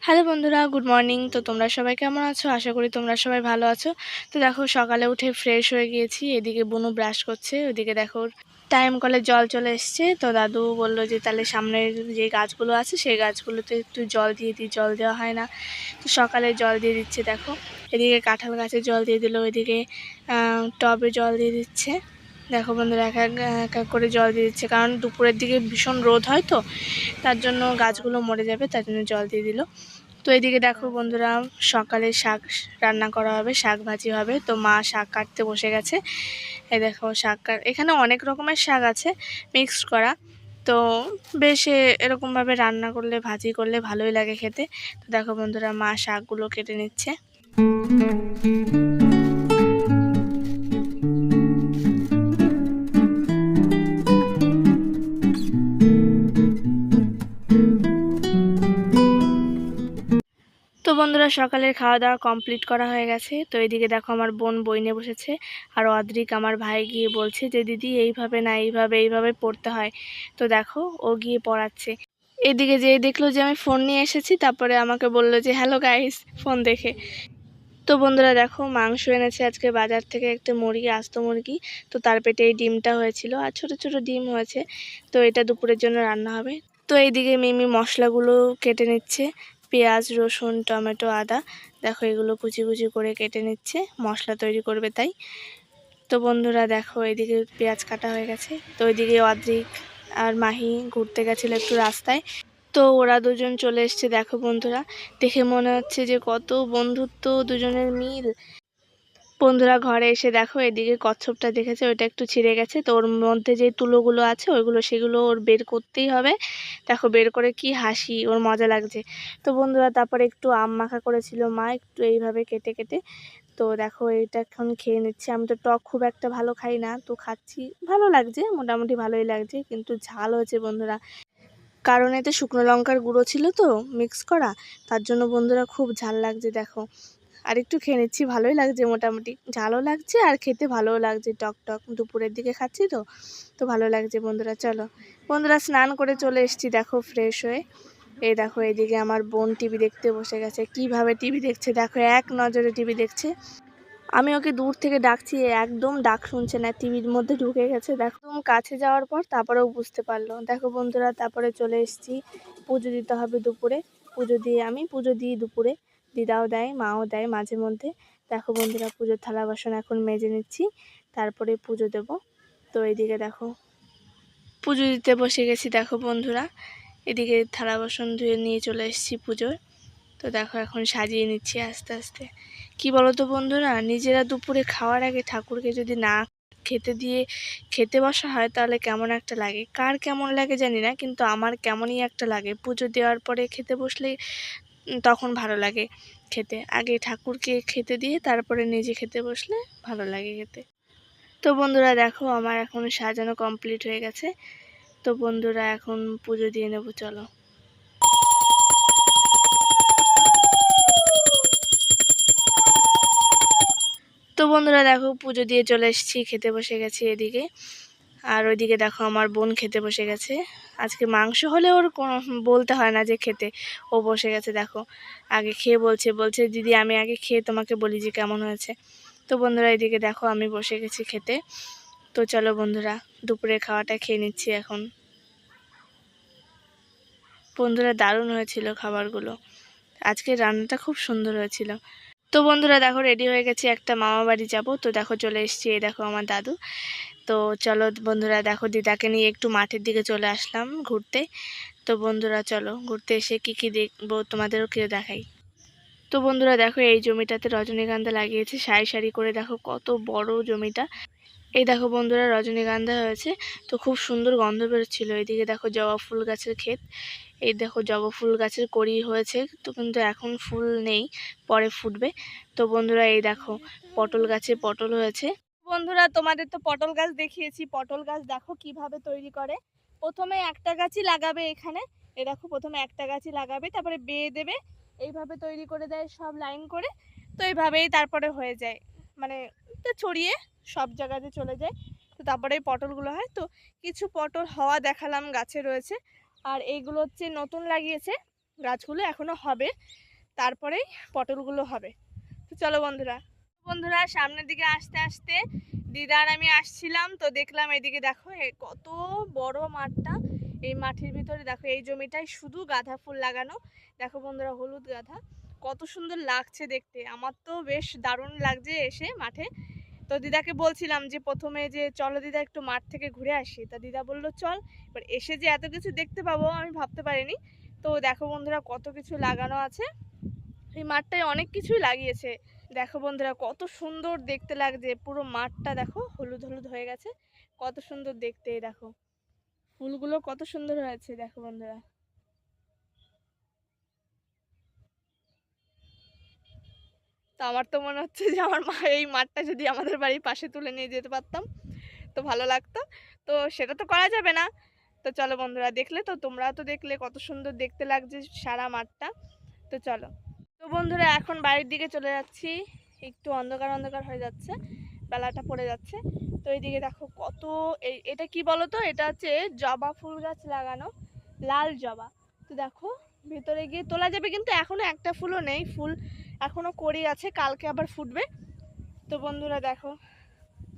Hello বন্ধুরা, good morning. তো তোমরা সবাই কেমন আছো? আশা করি তোমরা সবাই ভালো আছো। তো দেখো, সকালে উঠে ফ্রেশ হয়ে গিয়েছি। এদিকে বুনু ব্রাশ করছে, ওইদিকে দেখো টাইম কলে জল চলে এসছে। তো দাদু বললো যে তাহলে সামনের যে গাছগুলো আছে সেই গাছগুলোতে একটু জল দিয়ে দিই, জল দেওয়া হয় না। তো সকালে জল দিয়ে দিচ্ছে। দেখো এদিকে কাঁঠাল গাছে জল দিয়ে দিল, ওইদিকে টবে জল দিয়ে দিচ্ছে। দেখো বন্ধুরা, এক এক এক করে জল দিয়ে দিচ্ছে, কারণ দুপুরের দিকে ভীষণ রোদ হয়, তো তার জন্য গাছগুলো মরে যাবে, তার জন্য জল দিয়ে দিল। তো এদিকে দেখো বন্ধুরা, সকালে শাক রান্না করা হবে, শাক ভাজি হবে। তো মা শাক কাটতে বসে গেছে। এই দেখো এখানে অনেক রকমের শাক আছে মিক্সড করা। তো বেশ এরকমভাবে রান্না করলে, ভাজি করলে ভালোই লাগে খেতে। তো দেখো বন্ধুরা, মা শাকগুলো কেটে নিচ্ছে। তো বন্ধুরা, সকালের খাওয়া দাওয়া কমপ্লিট করা হয়ে গেছে। তো এদিকে দেখো আমার বোন বই নিয়ে বসেছে, আর অদ্রিক আমার ভাই গিয়ে বলছে যে দিদি এইভাবে না, এইভাবে পড়তে হয়। তো দেখো ও গিয়ে পড়াচ্ছে। এদিকে যেই দেখলো যে আমি ফোন নিয়ে এসেছি, তারপরে আমাকে বললো যে হ্যালো গাইস, ফোন দেখে। তো বন্ধুরা দেখো, মাংস এনেছে আজকে বাজার থেকে, একটা মুরগি, আস্ত মুরগি। তো তার পেটে এই ডিমটা হয়েছিল, আর ছোট ছোট ডিম হয়েছে। তো এটা দুপুরের জন্য রান্না হবে। তো এইদিকে মিমি মশলাগুলো কেটে নিচ্ছে, পেঁয়াজ, রসুন, টমেটো, আদা। দেখো এগুলো কুচি কুচি করে কেটে নিচ্ছে, মশলা তৈরি করবে তাই। তো বন্ধুরা দেখো, এদিকে পেঁয়াজ কাটা হয়ে গেছে। তো ওইদিকে অদ্রিক আর মাহি ঘুরতে গেছিলো একটু রাস্তায়। তো ওরা দুজন চলে এসছে। দেখো বন্ধুরা, দেখে মনে হচ্ছে যে কত বন্ধুত্ব, দুজনের মিল। বন্ধুরা ঘরে এসে দেখো, এদিকে কচ্ছপটা দেখেছে, ওইটা একটু ছিঁড়ে গেছে। তো ওর মধ্যে যে তুলোগুলো আছে সেগুলো ওর বের করতেই হবে। দেখো বের করে কি হাসি, ওর মজা লাগছে। তো বন্ধুরা তারপরে একটু আম মাখা করেছিল মা, একটু এইভাবে কেটে কেটে। তো দেখো এটা এখন খেয়ে নিচ্ছি। আমি তো টক খুব একটা ভালো খাই না, তো খাচ্ছি, ভালো লাগছে, মোটামুটি ভালোই লাগছে, কিন্তু ঝাল হয়েছে বন্ধুরা। কারণ এতে শুকনো লঙ্কার গুঁড়ো ছিল তো মিক্স করা, তার জন্য বন্ধুরা খুব ঝাল লাগছে। দেখো আর একটু খেয়ে নিচ্ছি, ভালোই লাগছে, মোটামুটি ঝালও লাগছে আর খেতে ভালোও লাগছে, টক টক, দুপুরের দিকে খাচ্ছি তো তো ভালো লাগছে বন্ধুরা। চলো বন্ধুরা, স্নান করে চলে এসেছি দেখো ফ্রেশ হয়ে। এই দেখো এদিকে আমার বোন টিভি দেখতে বসে গেছে। কিভাবে টিভি দেখছে দেখো, এক নজরে টিভি দেখছে। আমি ওকে দূর থেকে ডাকছি, একদম ডাক শুনছে না, টিভির মধ্যে ঢুকে গেছে। দেখো একদম কাছে যাওয়ার পর তারপরেও বুঝতে পারলো। দেখো বন্ধুরা, তারপরে চলে এসেছি, পুজো দিতে হবে দুপুরে। আমি পুজো দিই দুপুরে, দিদাও দেয়, মাও দেয় মাঝে মধ্যে। দেখো বন্ধুরা, পুজোর থালা বাসন এখন মেজে নিচ্ছি, তারপরে পুজো দেব। তো এইদিকে দেখো পুজো দিতে বসে গেছি। দেখো বন্ধুরা, এদিকে থালা বাসন ধুয়ে নিয়ে চলে এসেছি পুজোর। তো দেখো এখন সাজিয়ে নিচ্ছি আস্তে আস্তে। কি বলো তো বন্ধুরা, নিজেরা দুপুরে খাওয়ার আগে ঠাকুরকে যদি না খেতে বসা হয়, তাহলে কেমন একটা লাগে। কার কেমন লাগে জানি না, কিন্তু আমার কেমনই একটা লাগে। পুজো দেওয়ার পরে খেতে বসলে তখন ভালো লাগে খেতে। আগে ঠাকুরকে খেতে দিয়ে তারপরে নিজে খেতে বসলে ভালো লাগে খেতে। তো বন্ধুরা দেখো, আমার এখন সাজানো কমপ্লিট হয়ে গেছে। তো বন্ধুরা এখন পুজো দিয়ে নেবো, চলো। তো বন্ধুরা দেখো, পুজো দিয়ে চলে এসেছি, খেতে বসে গেছি এদিকে। আর ওইদিকে দেখো আমার বোন খেতে বসে গেছে। আজকে মাংস হলে ওর কোনো বলতে হয় না যে খেতে, ও বসে গেছে। দেখো আগে খেয়ে বলছে দিদি আমি আগে খেয়ে তোমাকে বলি যে কেমন হয়েছে। তো বন্ধুরা এদিকে দেখো আমি বসে গেছি খেতে। তো চলো বন্ধুরা, দুপুরে খাওয়াটা খেয়ে নিচ্ছি এখন। বন্ধুরা দারুণ হয়েছিল খাবারগুলো, আজকে রান্নাটা খুব সুন্দর হয়েছিল। তো বন্ধুরা দেখো, রেডি হয়ে গেছি, একটা মামা বাড়ি যাবো। তো দেখো চলে এসেছি, এই দেখো আমার দাদু। তো চলো বন্ধুরা, দেখো দিদাকে নিয়ে একটু মাঠের দিকে চলে আসলাম ঘুরতে। তো বন্ধুরা চলো, ঘুরতে এসে কি কি দেখবো তোমাদেরও কেউ দেখাই। তো বন্ধুরা দেখো, এই জমিটাতে রজনীগন্ধা লাগিয়েছে সারি সারি করে। দেখো কত বড় জমিটা। এই দেখো বন্ধুরা, রজনীগন্ধা হয়েছে, তো খুব সুন্দর গন্ধ বেরোচ্ছিল। এইদিকে দেখো জবা ফুল গাছের ক্ষেত। এই দেখো জবা ফুল গাছের কড়ি হয়েছে, তো কিন্তু এখন ফুল নেই, পরে ফুটবে। তো বন্ধুরা এই দেখো, পটল গাছে পটল হয়েছে। বন্ধুরা তোমাদের তো পটল গাছ দেখিয়েছি, পটল গাছ দেখো কিভাবে তৈরি করে। প্রথমে একটা গাছই লাগাবে এখানে, এ দেখো প্রথমে একটা গাছই লাগাবে, তারপরে বেয়ে দেবে, এইভাবে তৈরি করে দেয় সব লাইন করে। তো এইভাবেই তারপরে হয়ে যায়, মানে তো ছড়িয়ে সব জায়গাতে চলে যায়। তো তারপরে এই পটলগুলো হয়। তো কিছু পটল হওয়া দেখালাম গাছে রয়েছে, আর এইগুলো হচ্ছে নতুন লাগিয়েছে। গাছগুলো এখনও হবে, তারপরেই পটলগুলো হবে। তো চলো বন্ধুরা, সামনের দিকে আস্তে আস্তে দিদা আর আমি আসছিলাম, তো দেখলাম এইদিকে দেখো কত বড় মাঠটা। এই মাঠের ভিতরে দেখো এই জমিটায় শুধু গাঁদা ফুল লাগানো। দেখো বন্ধুরা, হলুদ গাঁদা কত সুন্দর লাগছে দেখতে। আমার তো বেশ দারুণ লাগছে এসে মাঠে। তো দিদাকে বলছিলাম যে প্রথমে যে চলো দিদা একটু মাঠ থেকে ঘুরে আসি, তা দিদা বললো চল। এবার এসে যে এত কিছু দেখতে পাবো আমি ভাবতে পারিনি। তো দেখো বন্ধুরা, কত কিছু লাগানো আছে। এই মাঠটায় অনেক কিছুই লাগিয়েছে। দেখো বন্ধুরা, কত সুন্দর দেখতে লাগছে। পুরো মাঠটা দেখো হলুদ হলুদ হয়ে গেছে, কত সুন্দর দেখতে। দেখো ফুলগুলো কত সুন্দর হয়েছে, দেখো বন্ধুরা। তো আমার তো মনে হচ্ছে যে আমার মা এই মাঠটা যদি আমাদের বাড়ির পাশে তুলে নিয়ে যেতে পারতাম তো ভালো লাগতো। তো সেটা তো করা যাবে না। তো চলো বন্ধুরা, দেখলে তো, তোমরাও তো দেখলে কত সুন্দর দেখতে লাগছে সারা মাঠটা। তো চলো। তো বন্ধুরা, এখন বাড়ির দিকে চলে যাচ্ছি। একটু অন্ধকার অন্ধকার হয়ে যাচ্ছে, বেলাটা পড়ে যাচ্ছে। তো এইদিকে দেখো কত, এটা কি বলো তো, এটা হচ্ছে জবা ফুল গাছ লাগানো, লাল জবা। তো দেখো ভেতরে গিয়ে তোলা যাবে, কিন্তু এখনো একটা ফুলও নেই, ফুল এখনো কড়ি আছে, কালকে আবার ফুটবে। তো বন্ধুরা দেখো,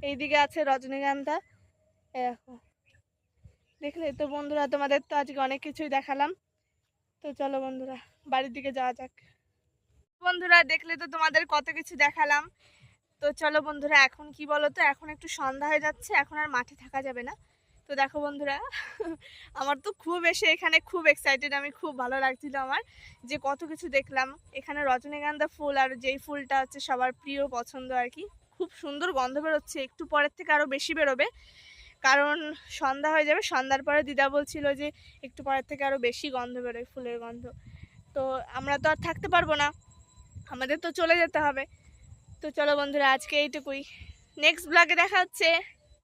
এইদিকে আছে রজনীগন্ধা। দেখো, দেখলে তো বন্ধুরা, তোমাদের তো আজকে অনেক কিছুই দেখালাম। তো চলো বন্ধুরা, বাড়ির দিকে যাওয়া যাক। বন্ধুরা, দেখলে তো তোমাদের কত কিছু দেখালাম। তো চলো বন্ধুরা, এখন কি বলো তো, এখন একটু সন্ধ্যা হয়ে যাচ্ছে, এখন আর মাঠে থাকা যাবে না। তো দেখো বন্ধুরা, আমার তো খুব এসে এখানে খুব এক্সাইটেড, আমি খুব ভালো লাগছিল আমার যে কত কিছু দেখলাম। এখানে রজনীগন্ধা ফুল, আর যেই ফুলটা হচ্ছে সবার প্রিয় পছন্দ আর কি, খুব সুন্দর গন্ধ বেরোচ্ছে। একটু পরের থেকে আরও বেশি বেরোবে, কারণ সন্ধ্যা হয়ে যাবে। সন্ধ্যার পরে দিদা বলছিল যে একটু পরের থেকে আরও বেশি গন্ধ বেরোয়, ফুলের গন্ধ। তো আমরা তো আর থাকতে পারবো না, আমাদের তো চলে যেতে হবে। তো চলো বন্ধুরা, আজকে এইটুকুই। নেক্সট ব্লগে দেখা হচ্ছে।